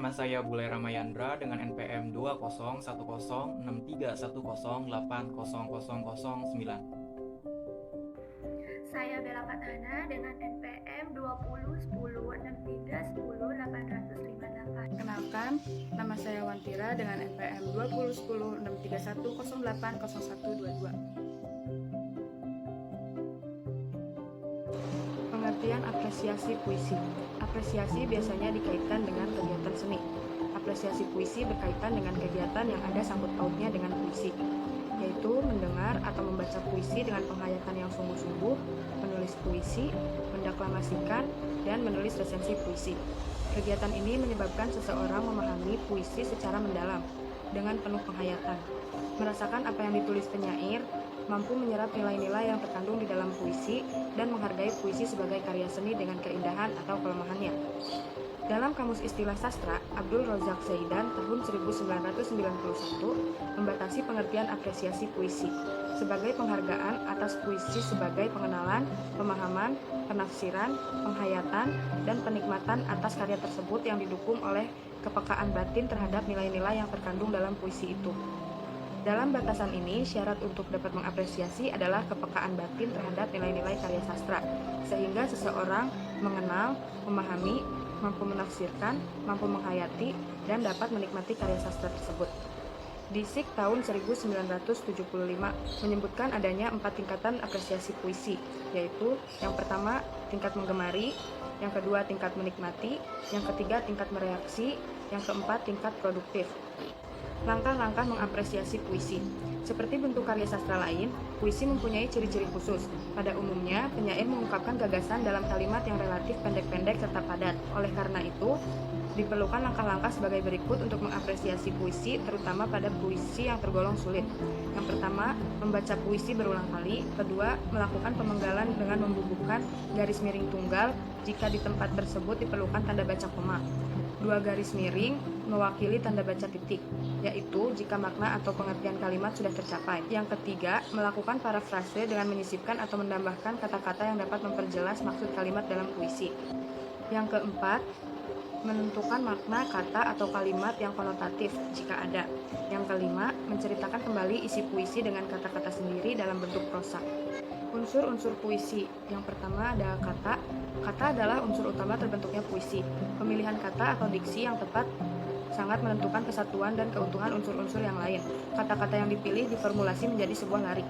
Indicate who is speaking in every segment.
Speaker 1: Nama saya Bule Ramayandra dengan NPM 2010631080009.
Speaker 2: Saya Bella Fatana dengan NPM 201063108858.
Speaker 3: Kenalkan, nama saya Wantira dengan NPM 20106310800122. Pengertian apresiasi puisi. Apresiasi biasanya dikaitkan dengan kegiatan seni. Apresiasi puisi berkaitan dengan kegiatan yang ada sangkut pautnya dengan puisi, yaitu mendengar atau membaca puisi dengan penghayatan yang sungguh-sungguh, menulis puisi, mendeklamasikan, dan menulis resensi puisi. Kegiatan ini menyebabkan seseorang memahami puisi secara mendalam, dengan penuh penghayatan, merasakan apa yang ditulis penyair, mampu menyerap nilai-nilai yang terkandung di dalam puisi, dan menghargai puisi sebagai karya seni dengan keindahan atau kelemahannya. Dalam Kamus Istilah Sastra, Abdul Razak Zaidan tahun 1991 membatasi pengertian apresiasi puisi sebagai penghargaan atas puisi sebagai pengenalan, pemahaman, penafsiran, penghayatan, dan penikmatan atas karya tersebut yang didukung oleh kepekaan batin terhadap nilai-nilai yang terkandung dalam puisi itu. Dalam batasan ini, syarat untuk dapat mengapresiasi adalah kepekaan batin terhadap nilai-nilai karya sastra, sehingga seseorang mengenal, memahami, mampu menafsirkan, mampu menghayati, dan dapat menikmati karya sastra tersebut. Disik tahun 1975 menyebutkan adanya 4 tingkatan apresiasi puisi, yaitu yang pertama tingkat menggemari, yang kedua tingkat menikmati, yang ketiga tingkat mereaksi, yang keempat tingkat produktif. Langkah-langkah mengapresiasi puisi. Seperti bentuk karya sastra lain, puisi mempunyai ciri-ciri khusus. Pada umumnya, penyair mengungkapkan gagasan dalam kalimat yang relatif pendek-pendek serta padat. Oleh karena itu, diperlukan langkah-langkah sebagai berikut untuk mengapresiasi puisi, terutama pada puisi yang tergolong sulit. Yang pertama, membaca puisi berulang kali. Kedua, melakukan pemenggalan dengan membubuhkan garis miring tunggal jika di tempat tersebut diperlukan tanda baca koma. 2 garis miring mewakili tanda baca titik, yaitu jika makna atau pengertian kalimat sudah tercapai. Yang ketiga, melakukan parafrase dengan menyisipkan atau menambahkan kata-kata yang dapat memperjelas maksud kalimat dalam puisi. Yang keempat, menentukan makna kata atau kalimat yang konotatif jika ada. Yang kelima, menceritakan kembali isi puisi dengan kata-kata sendiri dalam bentuk prosa. Unsur-unsur puisi. Yang pertama ada kata. Kata adalah unsur utama terbentuknya puisi. Pemilihan kata atau diksi yang tepat sangat menentukan kesatuan dan keutuhan unsur-unsur yang lain. Kata-kata yang dipilih diformulasi menjadi sebuah larik.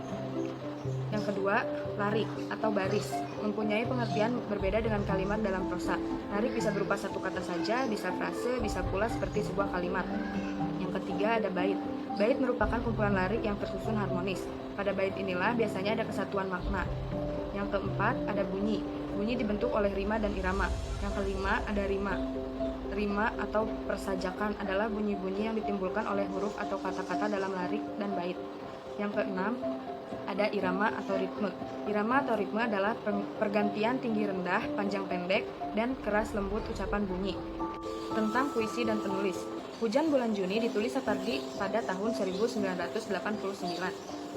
Speaker 3: Yang kedua, larik atau baris mempunyai pengertian berbeda dengan kalimat dalam prosa. Larik bisa berupa satu kata saja, bisa frase, bisa pula seperti sebuah kalimat. Yang ketiga ada bait. Bait merupakan kumpulan larik yang tersusun harmonis. Pada bait inilah biasanya ada kesatuan makna. Yang keempat ada bunyi. Bunyi dibentuk oleh rima dan irama. Yang kelima ada rima. Rima atau persajakan adalah bunyi-bunyi yang ditimbulkan oleh huruf atau kata-kata dalam larik dan bait. Yang keenam ada irama atau ritme. Irama atau ritme adalah pergantian tinggi rendah, panjang pendek, dan keras lembut ucapan bunyi. Tentang puisi dan penulis. Hujan Bulan Juni ditulis Sapardi pada tahun 1989.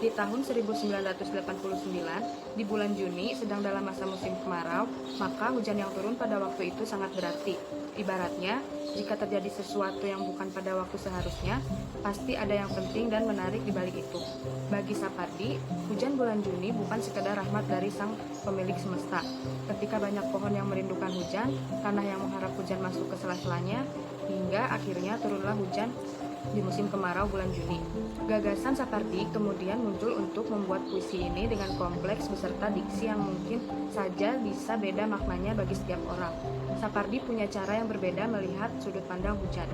Speaker 3: Di tahun 1989, di bulan Juni sedang dalam masa musim kemarau, maka hujan yang turun pada waktu itu sangat berarti. Ibaratnya, jika terjadi sesuatu yang bukan pada waktu seharusnya, pasti ada yang penting dan menarik di balik itu. Bagi Sapardi, hujan bulan Juni bukan sekedar rahmat dari sang pemilik semesta. Ketika banyak pohon yang merindukan hujan, tanah yang mengharap hujan masuk ke sela-selanya, hingga akhirnya turunlah hujan di musim kemarau bulan Juni. Gagasan Sapardi kemudian muncul untuk membuat puisi ini dengan kompleks beserta diksi yang mungkin saja bisa beda maknanya bagi setiap orang. Sapardi punya cara yang berbeda melihat sudut pandang hujan.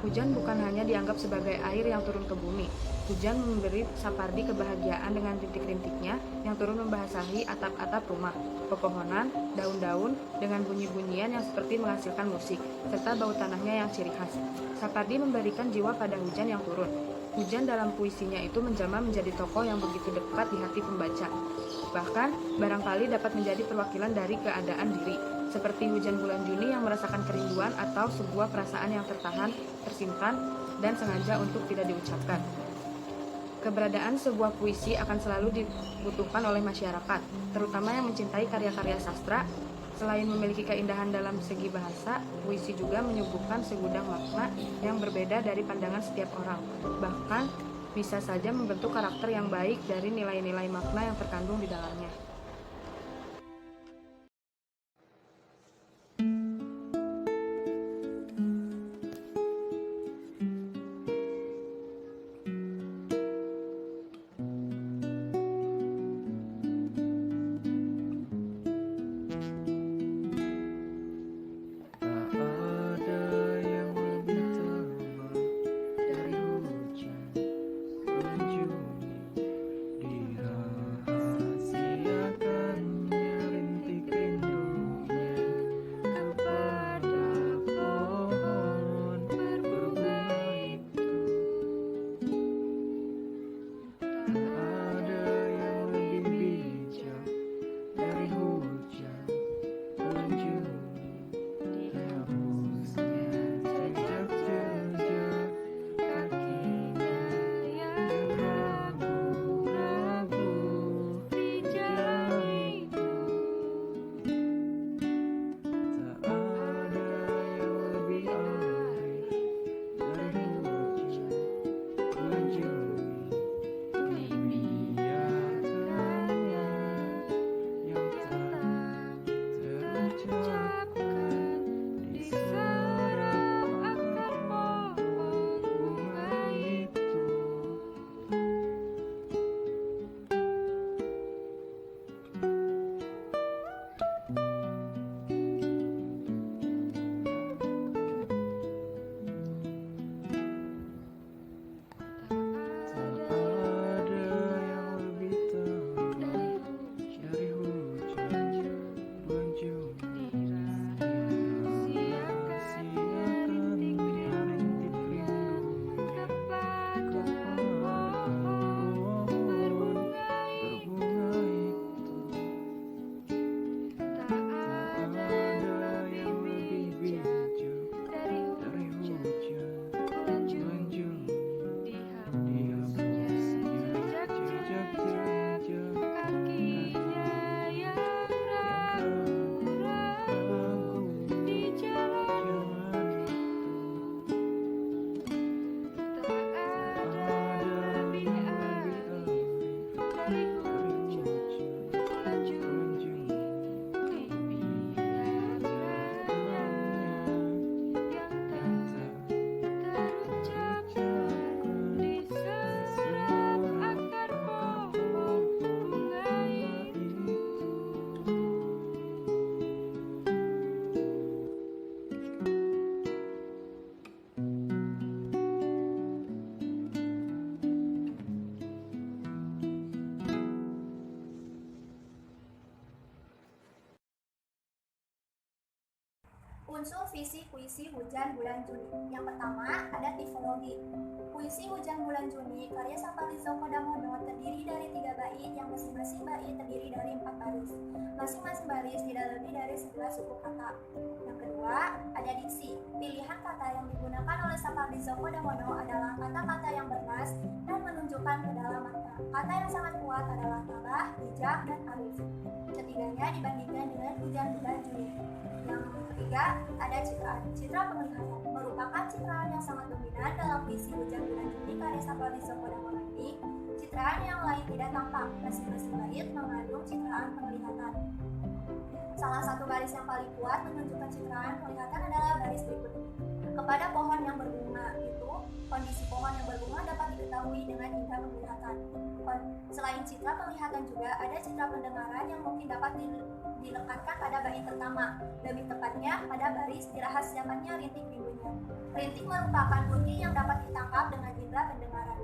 Speaker 3: Hujan bukan hanya dianggap sebagai air yang turun ke bumi. Hujan memberi Sapardi kebahagiaan dengan rintik-rintiknya yang turun membasahi atap-atap rumah, pepohonan, daun-daun dengan bunyi-bunyian yang seperti menghasilkan musik, serta bau tanahnya yang ciri khas. Sapardi memberikan jiwa pada hujan yang turun. Hujan dalam puisinya itu menjelma menjadi tokoh yang begitu dekat di hati pembaca. Bahkan, barangkali dapat menjadi perwakilan dari keadaan diri, seperti hujan bulan Juni yang merasakan kerinduan atau sebuah perasaan yang tertahan, tersimpan, dan sengaja untuk tidak diucapkan. Keberadaan sebuah puisi akan selalu dibutuhkan oleh masyarakat, terutama yang mencintai karya-karya sastra, Selain memiliki keindahan dalam segi bahasa, puisi juga menyuguhkan segudang makna yang berbeda dari pandangan setiap orang. Bahkan, bisa saja membentuk karakter yang baik dari nilai-nilai makna yang terkandung di dalamnya.
Speaker 4: Unsur visi puisi Hujan Bulan Juni. Yang pertama, ada tipologi. Puisi Hujan Bulan Juni karya Saparizo Kodamono terdiri dari 3 bait yang masing-masing bait terdiri dari 4 baris. Masing-masing baris tidak lebih dari 11 suku kata. Yang kedua, ada diksi. Pilihan kata yang digunakan oleh Saparizo Kodamono adalah kata-kata yang bernas dan menunjukkan ke dalam makna. Kata yang sangat kuat adalah tabah, bijak, dan arif. Ketiganya dibandingkan dengan Hujan Bulan Juni. Yang ketiga, ada citraan. Citra penglihatan merupakan citraan yang sangat dominan dalam puisi Hujan Bulan Juni karya Saparizo Kodamono ini. Citraan yang lain tidak tampak, masing-masing bait mengandung citraan penglihatan. Salah satu baris yang paling kuat menunjukkan citraan penglihatan adalah baris berikut ini. Kepada pohon yang berbunga itu, kondisi pohon yang berbunga dapat diketahui dengan indera penglihatan. Selain citra penglihatan juga ada citra pendengaran yang mungkin dapat dilekatkan pada bait pertama, lebih tepatnya pada baris dirahasiakannya rintik rindunya. Rintik merupakan bunyi yang dapat ditangkap dengan indera pendengaran.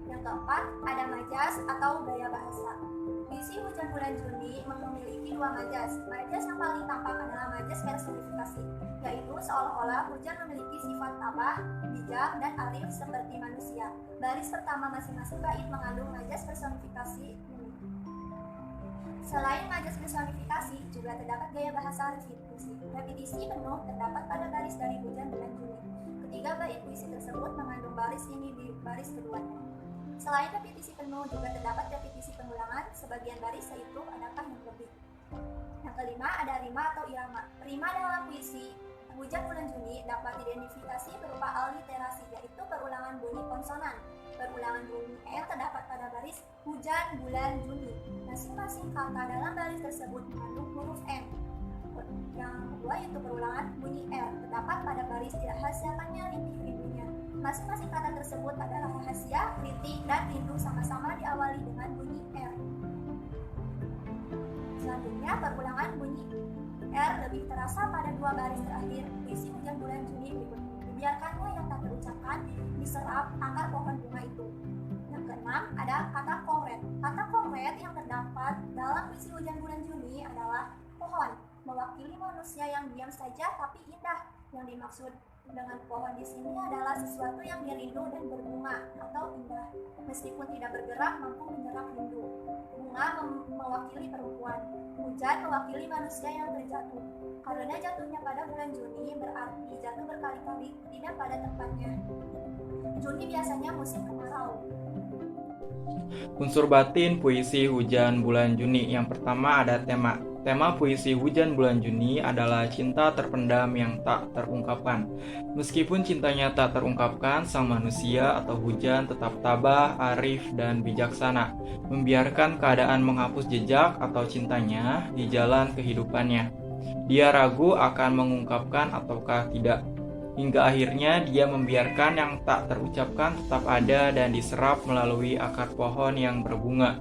Speaker 4: Yang keempat, ada majas atau gaya bahasa. Puisi Hujan Bulan Juni memiliki 2 majas. Majas yang paling tampak adalah majas personifikasi, yaitu seolah-olah hujan memiliki sifat tabah, bijak, dan arif seperti manusia. Baris pertama masing-masing bait mengandung majas personifikasi ini. Selain majas personifikasi, juga terdapat gaya bahasa repetisi. Repetisi penuh terdapat pada baris dari Hujan Bulan Juni. Ketiga bait puisi tersebut mengandung baris ini di baris keduanya. Selain repetisi penuh, juga terdapat repetisi pengulangan, sebagian baris yaitu adakah yang lebih. Yang kelima ada rima atau irama. Rima dalam puisi Hujan Bulan Juni dapat diidentifikasi berupa aliterasi, yaitu perulangan bunyi konsonan. Perulangan bunyi L terdapat pada baris Hujan Bulan Juni. Masing-masing kata dalam baris tersebut mengandung huruf M. Yang kedua yaitu perulangan bunyi R terdapat pada baris dirahasiakannya rintik rindunya. Masing-masing kata tersebut adalah rahasia, rintik, dan rindu sama-sama diawali dengan bunyi R. Selanjutnya perulangan bunyi R lebih terasa pada dua baris terakhir puisi Hujan Bulan Juni berikut. Dibiarkannya yang tak terucapkan diserap akar pohon bunga itu. Yang keenam ada kata kongret. Kata kongret yang terdapat dalam puisi Hujan Bulan Juni adalah pohon, mewakili manusia yang diam saja tapi indah. Yang dimaksud dengan pohon di sini adalah sesuatu yang dirindu dan berbunga atau indah. Meskipun tidak bergerak, mampu menyerap rindu. Bunga mewakili perempuan. Hujan mewakili manusia yang terjatuh. Karena jatuhnya pada bulan Juni berarti jatuh berkali-kali, tidak pada tempatnya. Juni biasanya musim kemarau.
Speaker 1: Unsur batin puisi Hujan Bulan Juni. Yang pertama ada tema. Tema puisi Hujan Bulan Juni adalah cinta terpendam yang tak terungkapkan. Meskipun cintanya tak terungkapkan, sang manusia atau hujan tetap tabah, arif, dan bijaksana, membiarkan keadaan menghapus jejak atau cintanya di jalan kehidupannya. Dia ragu akan mengungkapkan ataukah tidak. Hingga akhirnya dia membiarkan yang tak terucapkan tetap ada dan diserap melalui akar pohon yang berbunga.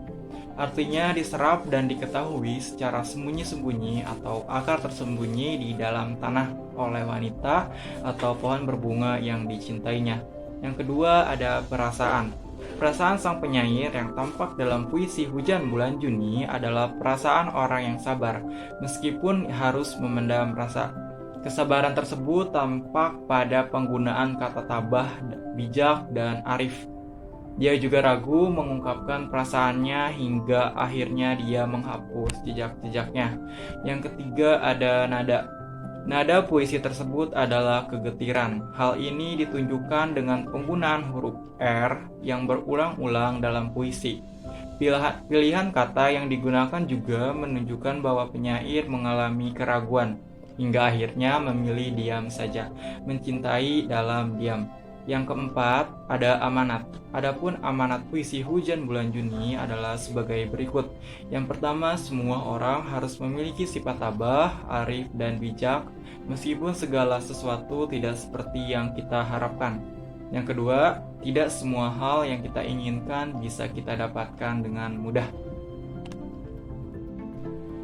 Speaker 1: Artinya diserap dan diketahui secara sembunyi-sembunyi atau akar tersembunyi di dalam tanah oleh wanita atau pohon berbunga yang dicintainya. Yang kedua ada perasaan. Perasaan sang penyair yang tampak dalam puisi Hujan Bulan Juni adalah perasaan orang yang sabar, meskipun harus memendam rasa. Kesabaran tersebut tampak pada penggunaan kata tabah, bijak, dan arif. Dia juga ragu mengungkapkan perasaannya hingga akhirnya dia menghapus jejak-jejaknya. Yang ketiga ada nada. Nada puisi tersebut adalah kegetiran. Hal ini ditunjukkan dengan penggunaan huruf R yang berulang-ulang dalam puisi. Pilihan kata yang digunakan juga menunjukkan bahwa penyair mengalami keraguan, hingga akhirnya memilih diam saja, mencintai dalam diam. Yang keempat, ada amanat. Adapun amanat puisi Hujan Bulan Juni adalah sebagai berikut. Yang pertama, semua orang harus memiliki sifat tabah, arif, dan bijak, meskipun segala sesuatu tidak seperti yang kita harapkan. Yang kedua, tidak semua hal yang kita inginkan bisa kita dapatkan dengan mudah.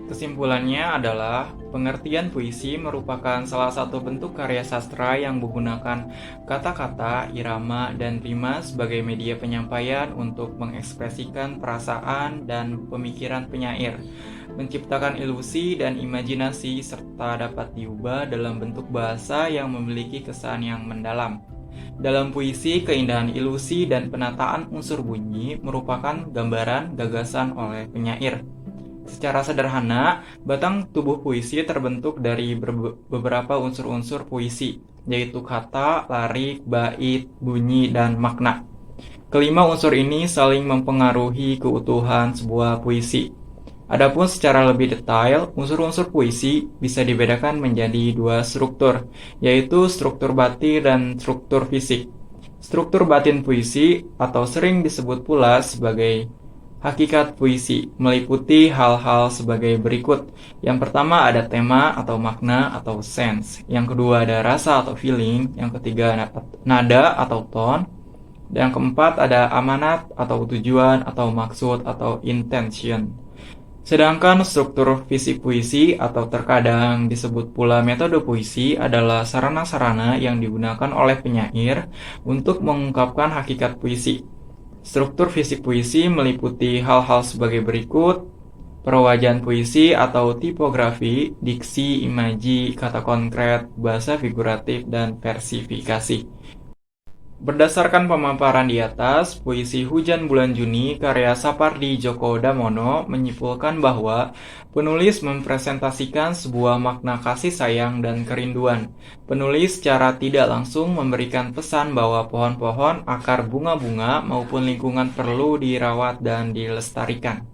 Speaker 1: Kesimpulannya adalah, pengertian puisi merupakan salah satu bentuk karya sastra yang menggunakan kata-kata, irama, dan rima sebagai media penyampaian untuk mengekspresikan perasaan dan pemikiran penyair, menciptakan ilusi dan imajinasi, serta dapat diubah dalam bentuk bahasa yang memiliki kesan yang mendalam. Dalam puisi, keindahan ilusi dan penataan unsur bunyi merupakan gambaran gagasan oleh penyair. Secara sederhana, batang tubuh puisi terbentuk dari beberapa unsur-unsur puisi, yaitu kata, larik, bait, bunyi, dan makna. Kelima unsur ini saling mempengaruhi keutuhan sebuah puisi. Adapun secara lebih detail, unsur-unsur puisi bisa dibedakan menjadi dua struktur, yaitu struktur batin dan struktur fisik. Struktur batin puisi, atau sering disebut pula sebagai hakikat puisi, meliputi hal-hal sebagai berikut. Yang pertama ada tema atau makna atau sense. Yang kedua ada rasa atau feeling. Yang ketiga nada atau tone. Dan yang keempat ada amanat atau tujuan atau maksud atau intention. Sedangkan struktur fisik puisi atau terkadang disebut pula metode puisi adalah sarana-sarana yang digunakan oleh penyair untuk mengungkapkan hakikat puisi. Struktur fisik puisi meliputi hal-hal sebagai berikut: perwajaan puisi atau tipografi, diksi, imaji, kata konkret, bahasa figuratif, dan versifikasi. Berdasarkan pemaparan di atas, puisi Hujan Bulan Juni karya Sapardi Djoko Damono menyimpulkan bahwa penulis mempresentasikan sebuah makna kasih sayang dan kerinduan. Penulis secara tidak langsung memberikan pesan bahwa pohon-pohon, akar bunga-bunga, maupun lingkungan perlu dirawat dan dilestarikan.